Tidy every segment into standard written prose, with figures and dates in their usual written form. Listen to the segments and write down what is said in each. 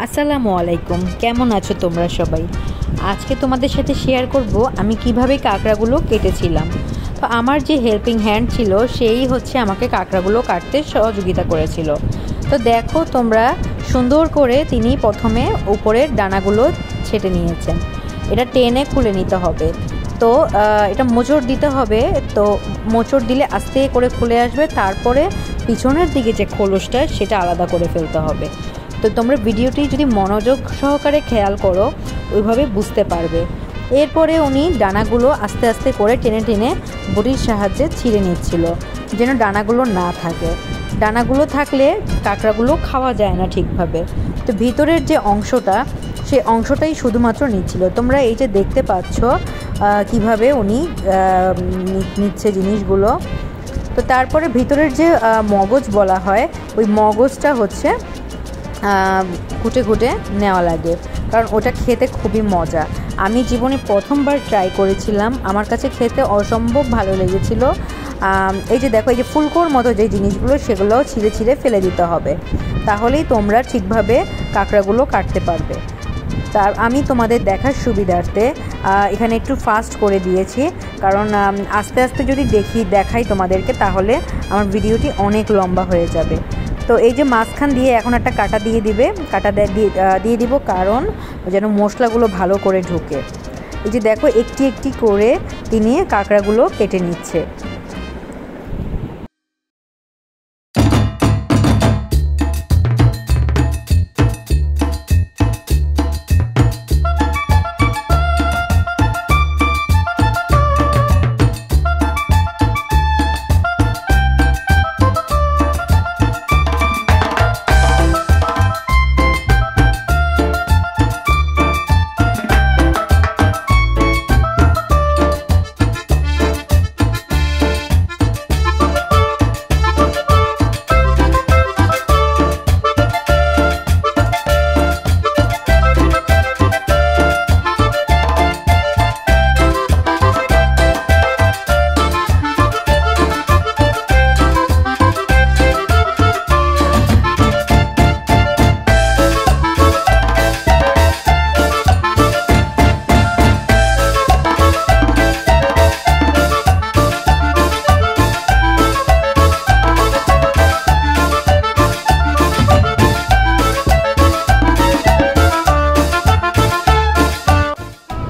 আসসালামু আলাইকুম, কেমন আছো তোমরা সবাই? আজকে তোমাদের সাথে শেয়ার করব আমি কিভাবে কাঁকড়াগুলো কেটেছিলাম। তো আমার যে হেল্পিং হ্যান্ড ছিল সেই হচ্ছে আমাকে কাঁকড়াগুলো কাটতে সহযোগিতা করেছিল। তো দেখো তোমরা, সুন্দর করে তিনি প্রথমে উপরের ডানাগুলো ছেটে নিয়েছেন। এটা টেনে খুলে নিতে হবে। তো এটা মোচড় দিতে হবে। তো মোচড় দিলে আস্তে করে খুলে আসবে। তারপরে পিছনের দিকে যে খোলসটা সেটা আলাদা করে ফেলতে হবে। তো তোমরা ভিডিওটি যদি মনোযোগ সহকারে খেয়াল করো ওইভাবে বুঝতে পারবে। এরপরে উনি ডানাগুলো আস্তে আস্তে করে টেনে টেনে বটির সাহায্যে ছিঁড়ে নিচ্ছিল, যেন ডানাগুলো না থাকে। ডানাগুলো থাকলে কাঁকড়াগুলো খাওয়া যায় না ঠিকভাবে। তো ভিতরের যে অংশটা, সেই অংশটাই শুধুমাত্র নিচ্ছিল। তোমরা এই যে দেখতে পাচ্ছ কিভাবে উনি নিচ্ছে জিনিসগুলো। তো তারপরে ভিতরের যে মগজ বলা হয়, ওই মগজটা হচ্ছে ঘুটে ঘুটে নেওয়া লাগে, কারণ ওটা খেতে খুবই মজা। আমি জীবনে প্রথমবার ট্রাই করেছিলাম, আমার কাছে খেতে অসম্ভব ভালো লেগেছিল। এই যে দেখো, এই যে ফুলকোর মতো যে জিনিসগুলো সেগুলোও ছিঁড়ে ছিঁড়ে ফেলে দিতে হবে, তাহলেই তোমরা ঠিকভাবে কাঁকড়াগুলো কাটতে পারবে। তার আমি তোমাদের দেখার সুবিধার্থে এখানে একটু ফাস্ট করে দিয়েছি, কারণ আস্তে আস্তে যদি দেখাই তোমাদেরকে তাহলে আমার ভিডিওটি অনেক লম্বা হয়ে যাবে। তো এই যে মাঝখান দিয়ে এখন একটা কাঁটা দিয়ে দিব, কারণ যেন মশলাগুলো ভালো করে ঢোকে। এই যে দেখো, একটি একটি করে তিনি কাঁকড়াগুলো কেটে নিচ্ছে।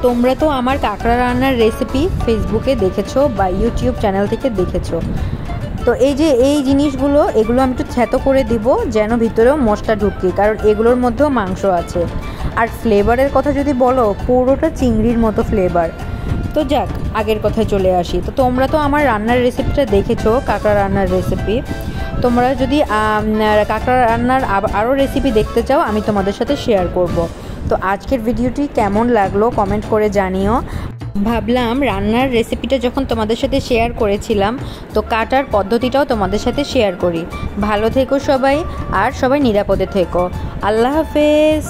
তোমরা তো আমার কাঁকড়া রান্নার রেসিপি ফেসবুকে দেখেছো বা ইউটিউব চ্যানেল থেকে দেখেছো। তো এই যে এই জিনিসগুলো, এগুলো আমি একটু থেতো করে দিব যেন ভিতরেও মশলা ঢুকে, কারণ এগুলোর মধ্যেও মাংস আছে। আর ফ্লেভারের কথা যদি বলো, পুরোটা চিংড়ির মতো ফ্লেভার। তো যাক, আগের কথায় চলে আসি। তো তোমরা তো আমার রান্নার রেসিপিটা দেখেছো, কাঁকড়া রান্নার রেসিপি। তোমরা যদি কাঁকড়া রান্নার আরও রেসিপি দেখতে চাও, আমি তোমাদের সাথে শেয়ার করব। তো আজকের ভিডিওটি কেমন লাগলো কমেন্ট করে জানিও। ভাবলাম রান্নার রেসিপিটা যখন তোমাদের সাথে শেয়ার করেছিলাম, তো কাটার পদ্ধতিটাও তোমাদের সাথে শেয়ার করি। ভালো থেকো সবাই, আর সবাই নিরাপদে থেকো। আল্লাহ হাফেজ।